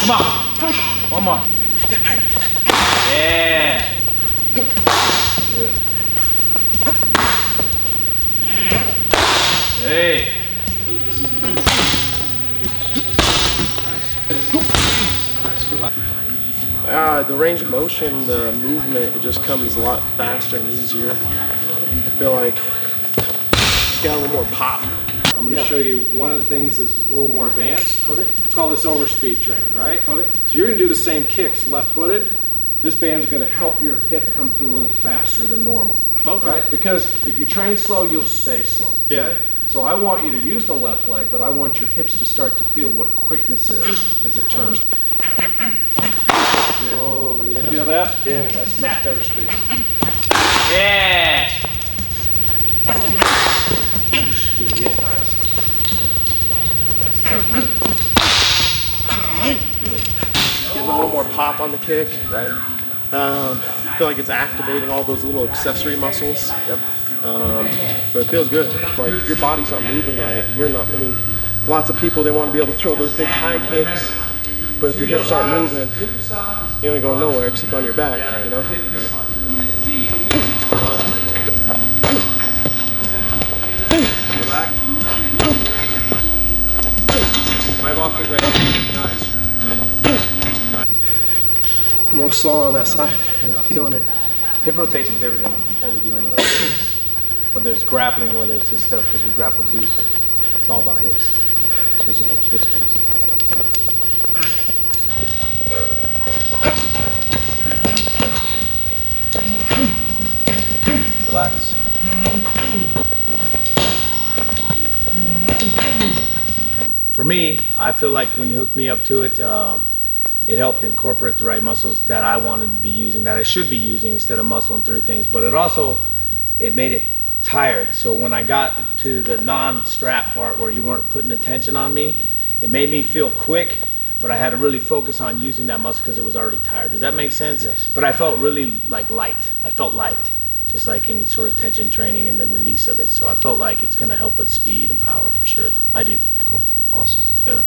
Come on. One more. Yeah. Good. Hey. The range of motion, the movement, it just comes a lot faster and easier. I feel like it's got a little more pop. I'm going to show you one of the things that's a little more advanced. Okay. We call this overspeed training, right? Okay. So you're going to do the same kicks left-footed. This band's going to help your hip come through a little faster than normal. Okay. Right? Because if you train slow, you'll stay slow. Yeah. Right? So I want you to use the left leg, but I want your hips to start to feel what quickness is as it turns. Oh, yeah. Feel that? Yeah. That's much better speed. Yeah. Getting a little more pop on the kick, right? I feel like it's activating all those little accessory muscles. Yep. But it feels good. Like if your body's not moving right, you're not. I mean, lots of people, they want to be able to throw those big high kicks, but if your hips aren't moving, you ain't going nowhere except on your back, you know? Right off the ground. Nice. I'm a little slow on that side, and I'm feeling it. Hip rotation is everything. What we do anyway. Whether it's grappling, whether it's this stuff, because we grapple too, so it's all about hips. Switching hips, switching hips. Relax. For me, I feel like when you hooked me up to it, it helped incorporate the right muscles that I wanted to be using, that I should be using instead of muscling through things. But it made it tired. So when I got to the non-strap part where you weren't putting the tension on me, it made me feel quick, but I had to really focus on using that muscle because it was already tired. Does that make sense? Yes. But I felt really like light. I felt light, just like any sort of tension training and then release of it. So I felt like it's gonna help with speed and power for sure. I do. Cool. Awesome. Yeah.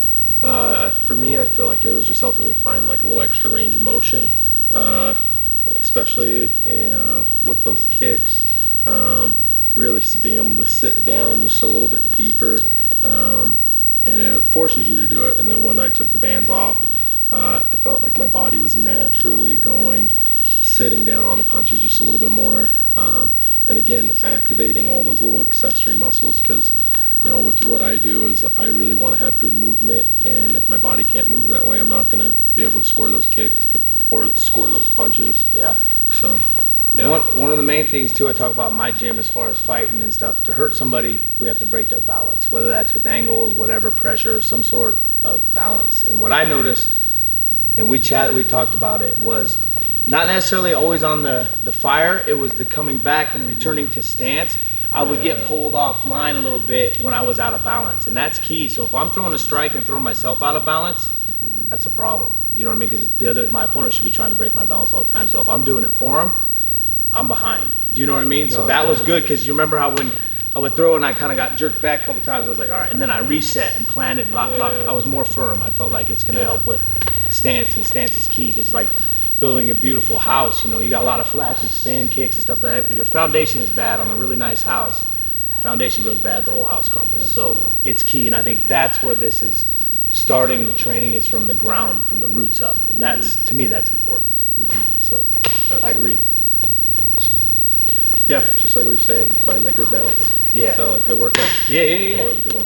For me, I feel like it was just helping me find like a little extra range of motion, especially with those kicks. Really being able to sit down just a little bit deeper, and it forces you to do it. And then when I took the bands off, I felt like my body was naturally going, sitting down on the punches just a little bit more, and again activating all those little accessory muscles, because you know, with what I do is I really want to have good movement, and if my body can't move that way, I'm not going to be able to score those kicks or score those punches. Yeah. So, yeah. One of the main things too I talk about in my gym as far as fighting and stuff, to hurt somebody, we have to break their balance, whether that's with angles, whatever, pressure, some sort of balance. And what I noticed, and we talked about it, was not necessarily always on the fire, it was the coming back and returning to stance. I would get pulled offline a little bit when I was out of balance, and that's key. So if I'm throwing a strike and throwing myself out of balance, that's a problem. You know what I mean? Because my opponent should be trying to break my balance all the time. So if I'm doing it for him, I'm behind. Do you know what I mean? So that was good, because you remember how when I would throw and I kind of got jerked back a couple times, I was like, all right, and then I reset and planted, lock. I was more firm. I felt like it's going to help with stance, and stance is key, because like building a beautiful house, you know, you got a lot of flashy spin kicks and stuff like that, but your foundation is bad on a really nice house. The foundation goes bad, the whole house crumbles. So it's key, and I think that's where this is starting. The training is from the ground, from the roots up, and that's, to me, that's important. So I agree. Awesome. Yeah, just like we were saying, find that good balance. Yeah. So like good workout. Yeah. That was a good one.